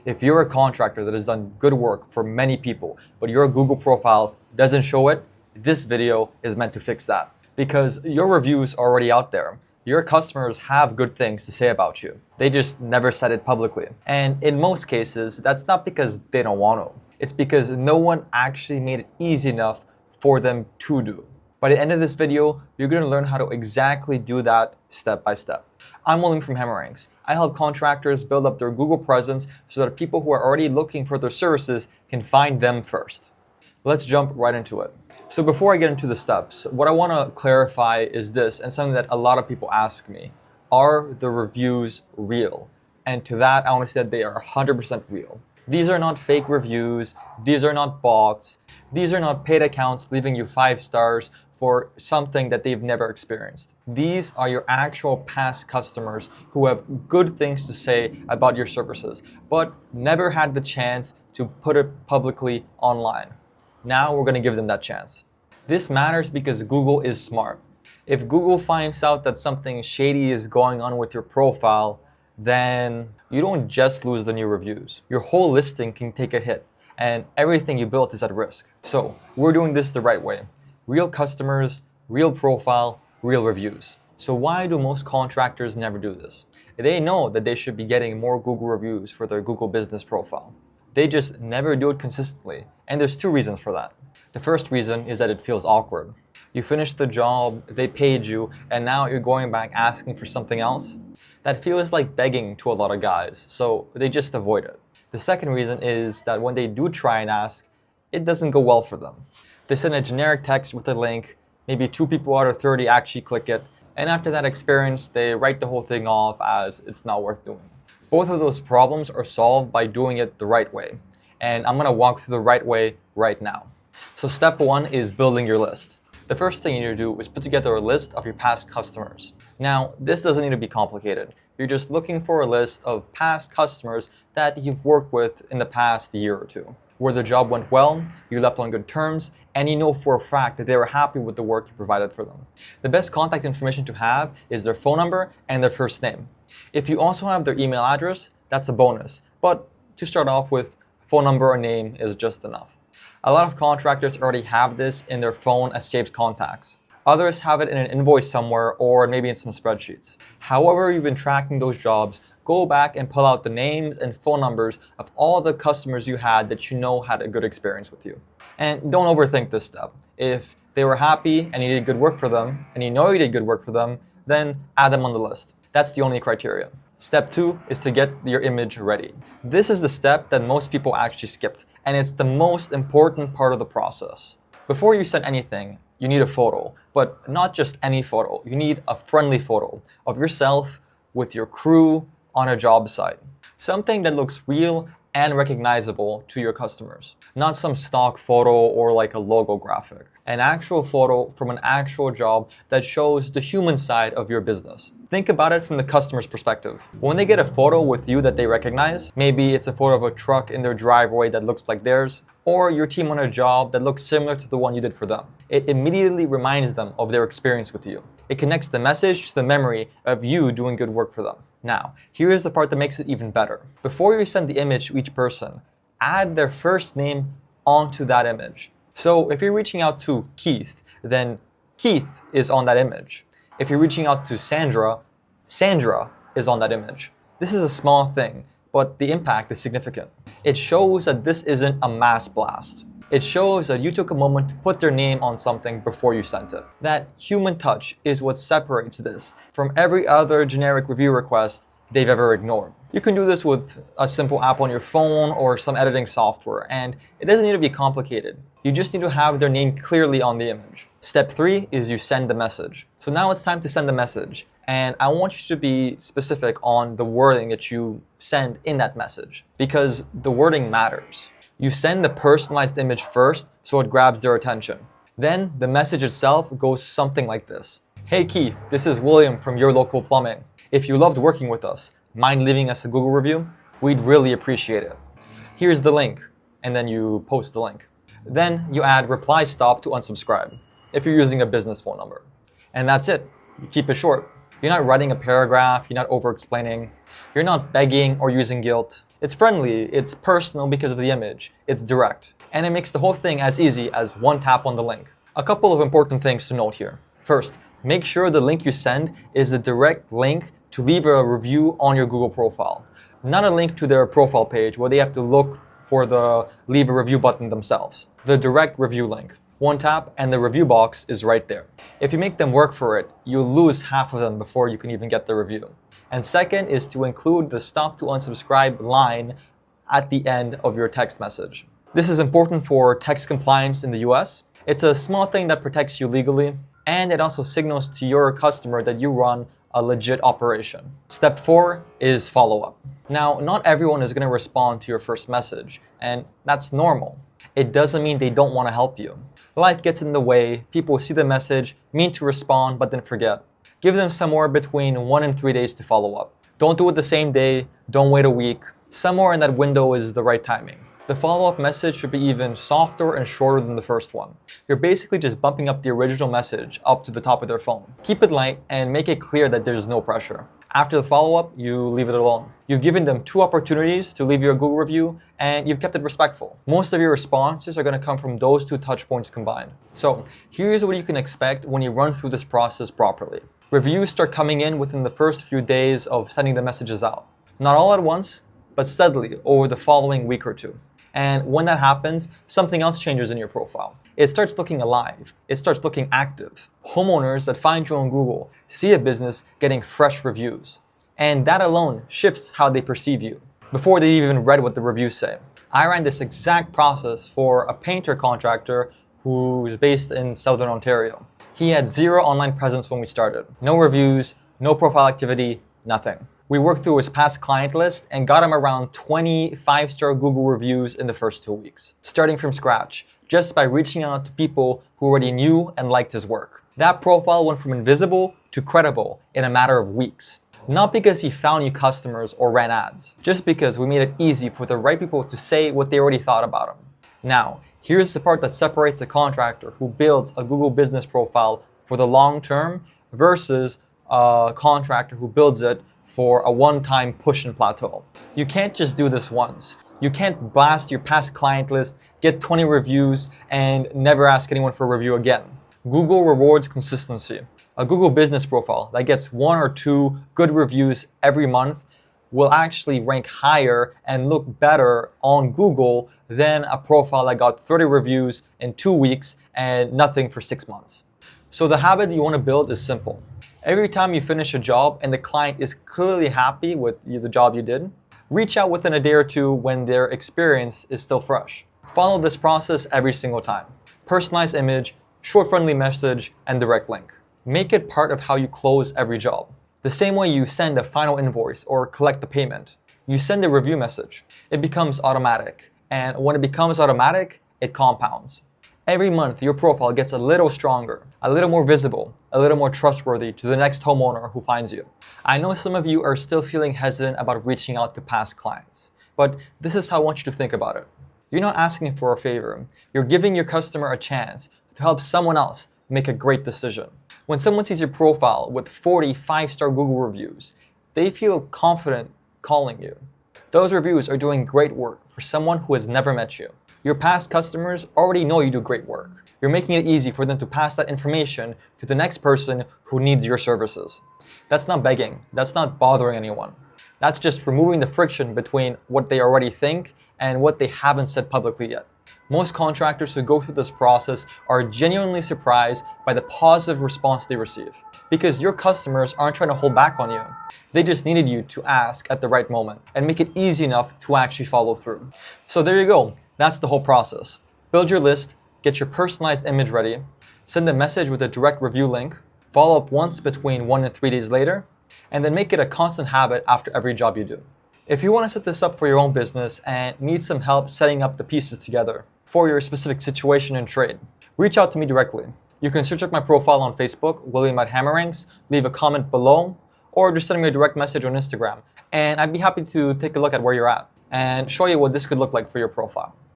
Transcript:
If you're a contractor that has done good work for many people, but your Google profile doesn't show it, this video is meant to fix that. Because your reviews are already out there. Your customers have good things to say about you. They just never said it publicly. And in most cases, that's not because they don't want to. It's because no one actually made it easy enough for them to do. By the end of this video, you're going to learn how to exactly do that step by step. I'm William from Hammerangs. I help contractors build up their Google presence so that people who are already looking for their services can find them first. Let's jump right into it. So before I get into the steps, what I want to clarify is this, and something that a lot of people ask me. Are the reviews real? And to that, I want to say that they are 100% real. These are not fake reviews. These are not bots. These are not paid accounts leaving you 5 stars for something that they've never experienced. These are your actual past customers who have good things to say about your services, but never had the chance to put it publicly online. Now we're going to give them that chance. This matters because Google is smart. If Google finds out that something shady is going on with your profile, then you don't just lose the new reviews. Your whole listing can take a hit, and everything you built is at risk. So we're doing this the right way. Real customers, real profile, real reviews. So why do most contractors never do this? They know that they should be getting more Google reviews for their Google business profile. They just never do it consistently, and there's 2 reasons for that. The first reason is that it feels awkward. You finished the job, they paid you, and now you're going back asking for something else? That feels like begging to a lot of guys, so they just avoid it. The second reason is that when they do try and ask, it doesn't go well for them. They send a generic text with a link, maybe 2 people out of 30 actually click it, and after that experience, they write the whole thing off as it's not worth doing. Both of those problems are solved by doing it the right way, and I'm going to walk through the right way right now. So step 1 is building your list. The first thing you need to do is put together a list of your past customers. Now, this doesn't need to be complicated. You're just looking for a list of past customers that you've worked with in the past year or 2, where the job went well, you left on good terms, and you know for a fact that they were happy with the work you provided for them. The best contact information to have is their phone number and their first name. If you also have their email address, that's a bonus. But to start off with, phone number or name is just enough. A lot of contractors already have this in their phone as saved contacts. Others have it in an invoice somewhere or maybe in some spreadsheets. However you've been tracking those jobs, go back and pull out the names and phone numbers of all the customers you had that you know had a good experience with you. And don't overthink this step. If they were happy and you did good work for them, and you know you did good work for them, then add them on the list. That's the only criteria. Step 2 is to get your image ready. This is the step that most people actually skipped, and it's the most important part of the process. Before you send anything, you need a photo, but not just any photo. You need a friendly photo of yourself with your crew on a job site. Something that looks real and recognizable to your customers. Not some stock photo or like a logo graphic. An actual photo from an actual job that shows the human side of your business. Think about it from the customer's perspective. When they get a photo with you that they recognize, maybe it's a photo of a truck in their driveway that looks like theirs, or your team on a job that looks similar to the one you did for them. It immediately reminds them of their experience with you. It connects the message to the memory of you doing good work for them. Now, here is the part that makes it even better. Before you send the image to each person, add their first name onto that image. So if you're reaching out to Keith, then Keith is on that image. If you're reaching out to Sandra, Sandra is on that image. This is a small thing, but the impact is significant. It shows that this isn't a mass blast. It shows that you took a moment to put their name on something before you sent it. That human touch is what separates this from every other generic review request they've ever ignored. You can do this with a simple app on your phone or some editing software, and it doesn't need to be complicated. You just need to have their name clearly on the image. Step 3 is you send the message. So now it's time to send the message, and I want you to be specific on the wording that you send in that message, because the wording matters. You send the personalized image first so it grabs their attention. Then the message itself goes something like this. Hey Keith, this is William from Your Local Plumbing. If you loved working with us, mind leaving us a Google review? We'd really appreciate it. Here's the link, and then you post the link. Then you add reply stop to unsubscribe if you're using a business phone number. And that's it. You keep it short. You're not writing a paragraph, you're not over-explaining, you're not begging or using guilt. It's friendly, it's personal because of the image, it's direct, and it makes the whole thing as easy as one tap on the link. A couple of important things to note here. First, make sure the link you send is the direct link to leave a review on your Google profile, not a link to their profile page where they have to look for the leave a review button themselves. The direct review link. One tap and the review box is right there. If you make them work for it, you'll lose half of them before you can even get the review. And second is to include the stop to unsubscribe line at the end of your text message. This is important for text compliance in the US. It's a small thing that protects you legally, and it also signals to your customer that you run a legit operation. Step 4 is follow-up. Now, not everyone is going to respond to your first message, and that's normal. It doesn't mean they don't want to help you. Life gets in the way, people see the message, mean to respond, but then forget. Give them somewhere between 1 and 3 days to follow up. Don't do it the same day, don't wait a week. Somewhere in that window is the right timing. The follow-up message should be even softer and shorter than the first one. You're basically just bumping up the original message up to the top of their phone. Keep it light and make it clear that there's no pressure. After the follow-up, you leave it alone. You've given them 2 opportunities to leave you a Google review, and you've kept it respectful. Most of your responses are going to come from those 2 touch points combined. So here's what you can expect when you run through this process properly. Reviews start coming in within the first few days of sending the messages out. Not all at once, but steadily over the following week or 2. And when that happens, something else changes in your profile. It starts looking alive. It starts looking active. Homeowners that find you on Google see a business getting fresh reviews. And that alone shifts how they perceive you before they even read what the reviews say. I ran this exact process for a painter contractor who's based in Southern Ontario. He had 0 online presence when we started. No reviews, no profile activity, nothing. We worked through his past client list and got him around 20 5-star Google reviews in the first 2 weeks, starting from scratch, just by reaching out to people who already knew and liked his work. That profile went from invisible to credible in a matter of weeks. Not because he found new customers or ran ads, just because we made it easy for the right people to say what they already thought about him. Now, here's the part that separates a contractor who builds a Google business profile for the long term versus a contractor who builds it for a one-time push and plateau. You can't just do this once. You can't blast your past client list, get 20 reviews, and never ask anyone for a review again. Google rewards consistency. A Google business profile that gets 1 or 2 good reviews every month will actually rank higher and look better on Google than a profile that got 30 reviews in 2 weeks and nothing for 6 months. So the habit you want to build is simple. Every time you finish a job and the client is clearly happy with the job you did, reach out within a day or 2 when their experience is still fresh. Follow this process every single time. Personalized image, short friendly message, and direct link. Make it part of how you close every job. The same way you send a final invoice or collect the payment, you send a review message. It becomes automatic. And when it becomes automatic, it compounds. Every month, your profile gets a little stronger, a little more visible, a little more trustworthy to the next homeowner who finds you. I know some of you are still feeling hesitant about reaching out to past clients, but this is how I want you to think about it. You're not asking for a favor. You're giving your customer a chance to help someone else make a great decision. When someone sees your profile with 40 5-star Google reviews, they feel confident calling you. Those reviews are doing great work for someone who has never met you. Your past customers already know you do great work. You're making it easy for them to pass that information to the next person who needs your services. That's not begging. That's not bothering anyone. That's just removing the friction between what they already think and what they haven't said publicly yet. Most contractors who go through this process are genuinely surprised by the positive response they receive, because your customers aren't trying to hold back on you. They just needed you to ask at the right moment and make it easy enough to actually follow through. So there you go. That's the whole process. Build your list, get your personalized image ready, send a message with a direct review link, follow up once between 1 and 3 days later, and then make it a constant habit after every job you do. If you want to set this up for your own business and need some help setting up the pieces together for your specific situation and trade, reach out to me directly. You can search up my profile on Facebook, William at Hammerangs, leave a comment below, or just send me a direct message on Instagram, and I'd be happy to take a look at where you're at and show you what this could look like for your profile.